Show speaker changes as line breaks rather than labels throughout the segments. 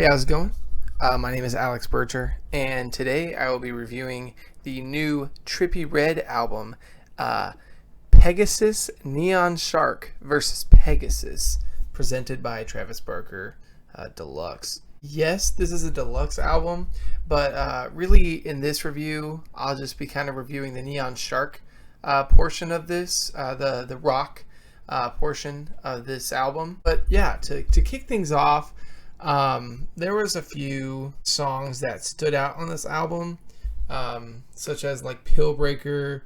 Hey, how's it going? My name is Alex Berger, and today I will be reviewing the new Trippie Red album, uh, Pegasus Neon Shark versus Pegasus, presented by Travis Barker Deluxe. Yes, this is a deluxe album, but really in this review, I'll just be kind of reviewing the Neon Shark portion of this, the rock portion of this album. But yeah, to kick things off, there was a few songs that stood out on this album, such as like Pillbreaker,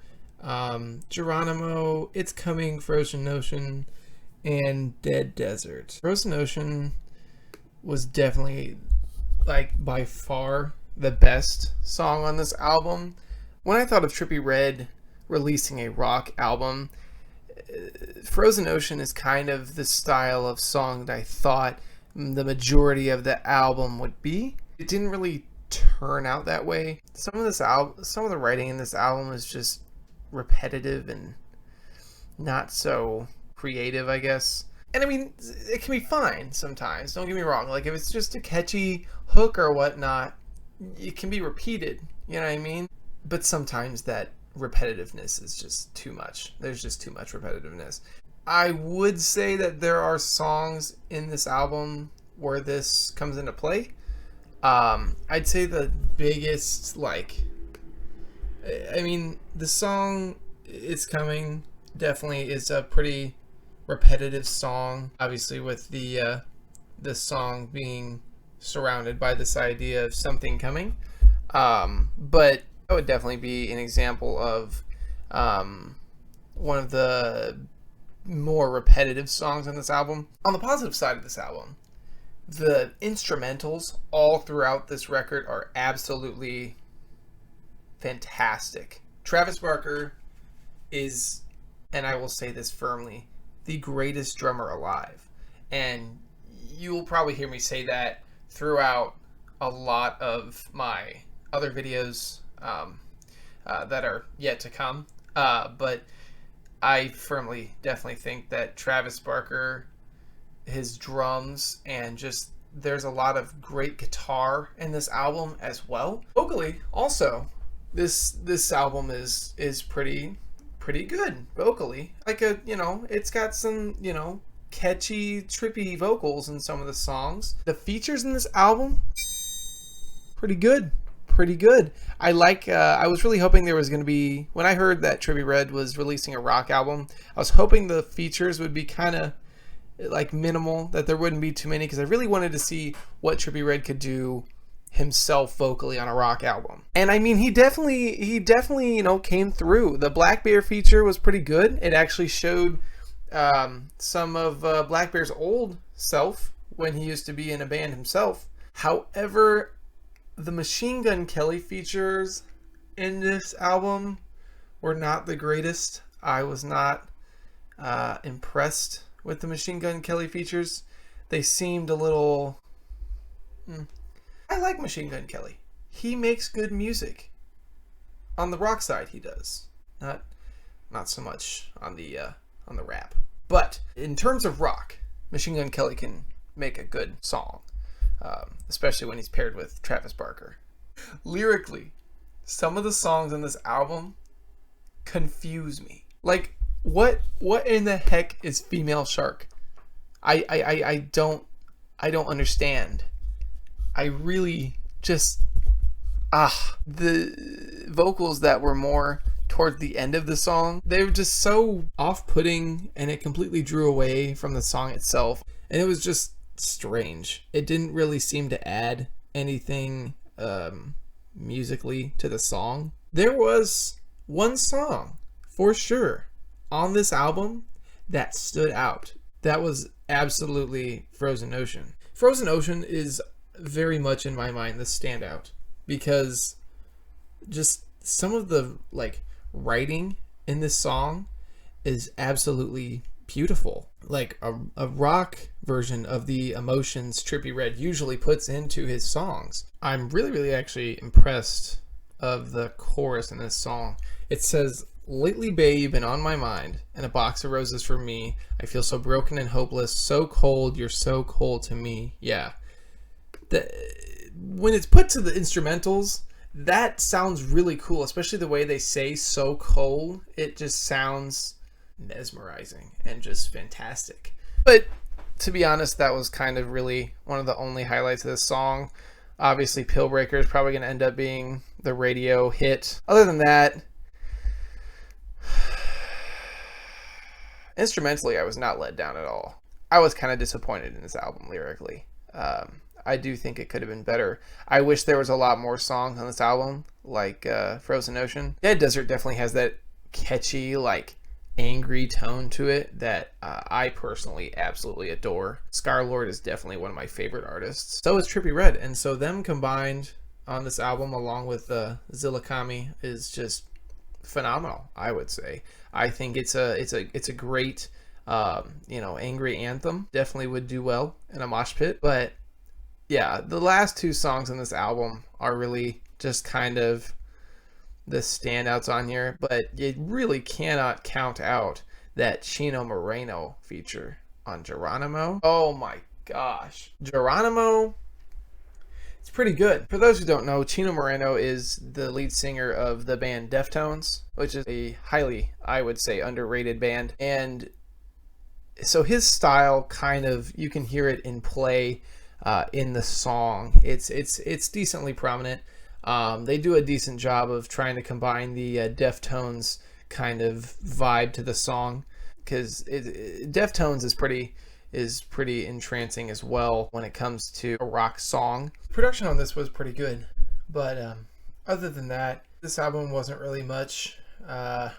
Geronimo, It's Coming, Frozen Ocean, and Dead Desert. Frozen Ocean was definitely like by far the best song on this album. When I thought of Trippie Redd releasing a rock album, Frozen Ocean is kind of the style of song that I thought the majority of the album would be. It didn't really turn out that way. Some of the writing in this album is just repetitive and not so creative, I guess. And I mean, it can be fine sometimes, don't get me wrong. Like if it's just a catchy hook or whatnot, it can be repeated, you know what I mean? But sometimes that repetitiveness is just too much. There's just too much repetitiveness. I would say that there are songs in this album where this comes into play. I'd say the biggest, the song It's Coming definitely is a pretty repetitive song, obviously with the song being surrounded by this idea of something coming. But that would definitely be an example of one of the more repetitive songs on this album. On the positive side of this album, the instrumentals all throughout this record are absolutely fantastic. Travis Barker is, and I will say this firmly, the greatest drummer alive. And you will probably hear me say that throughout a lot of my other videos that are yet to come. But I firmly, definitely think that Travis Barker, his drums, and just there's a lot of great guitar in this album as well. Vocally, also, this album is pretty good vocally. It's got some catchy, trippy vocals in some of the songs. The features in this album, pretty good. I was really hoping there was going to be, when I heard that Trippie Redd was releasing a rock album, I was hoping the features would be kind of like minimal, that there wouldn't be too many, because I really wanted to see what Trippie Redd could do himself vocally on a rock album. And I mean, he definitely came through. The Black Bear feature was pretty good. It actually showed some of Black Bear's old self when he used to be in a band himself. However, the Machine Gun Kelly features in this album were not the greatest. I was not impressed with the Machine Gun Kelly features. They seemed a little... I like Machine Gun Kelly. He makes good music. On the rock side, he does. Not so much on the rap. But in terms of rock, Machine Gun Kelly can make a good song. Especially when he's paired with Travis Barker. Lyrically, some of the songs on this album confuse me. Like, what in the heck is Female Shark? I don't understand. I really just the vocals that were more towards the end of the song, they were just so off-putting, and it completely drew away from the song itself, and it was just strange. It didn't really seem to add anything musically to the song. There was one song for sure on this album that stood out. That was absolutely Frozen Ocean. Frozen Ocean is very much in my mind the standout, because just some of the writing in this song is absolutely beautiful. Like a rock version of the emotions Trippie Redd usually puts into his songs. I'm really actually impressed of the chorus in this song. It says, "Lately, babe, you've been on my mind, and a box of roses for me. I feel so broken and hopeless, so cold, you're so cold to me." Yeah. the when it's put to the instrumentals, that sounds really cool, especially the way they say "so cold." It just sounds mesmerizing and just fantastic. But to be honest, that was kind of really one of the only highlights of this song. Obviously, Pillbreaker is probably going to end up being the radio hit. Other than that, instrumentally, I was not let down at all. I was kind of disappointed in this album lyrically. I do think it could have been better. I wish there was a lot more songs on this album, like Frozen Ocean. Dead Desert definitely has that catchy, like, angry tone to it that I personally absolutely adore. Scar-Lord is definitely one of my favorite artists. So is Trippie Redd, and so them combined on this album along with Zillakami is just phenomenal, I would say. I think it's a great angry anthem. Definitely would do well in a mosh pit. But yeah, the last two songs on this album are really just kind of the standouts on here, but you really cannot count out that Chino Moreno feature on Geronimo. Oh my gosh. Geronimo, it's pretty good. For those who don't know, Chino Moreno is the lead singer of the band Deftones, which is a highly, I would say, underrated band. And so his style kind of, you can hear it in play in the song. It's decently prominent. They do a decent job of trying to combine the Deftones kind of vibe to the song, because Deftones is pretty entrancing as well when it comes to a rock song. Production on this was pretty good, but other than that, this album wasn't really much to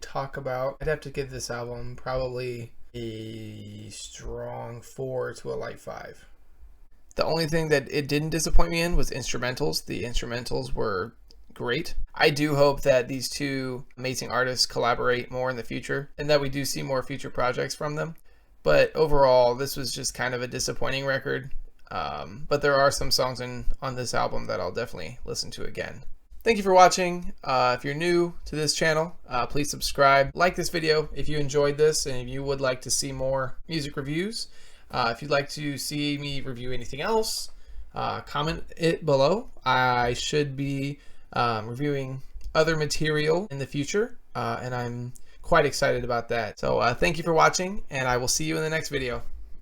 talk about. I'd have to give this album probably a strong 4 to a light 5. The only thing that it didn't disappoint me in was instrumentals. The instrumentals were great. I do hope that these two amazing artists collaborate more in the future and that we do see more future projects from them. But overall, this was just kind of a disappointing record. But there are some songs on this album that I'll definitely listen to again. Thank you for watching. If you're new to this channel, please subscribe. Like this video if you enjoyed this and if you would like to see more music reviews. If you'd like to see me review anything else, comment it below. I should be reviewing other material in the future, and I'm quite excited about that. So thank you for watching, and I will see you in the next video.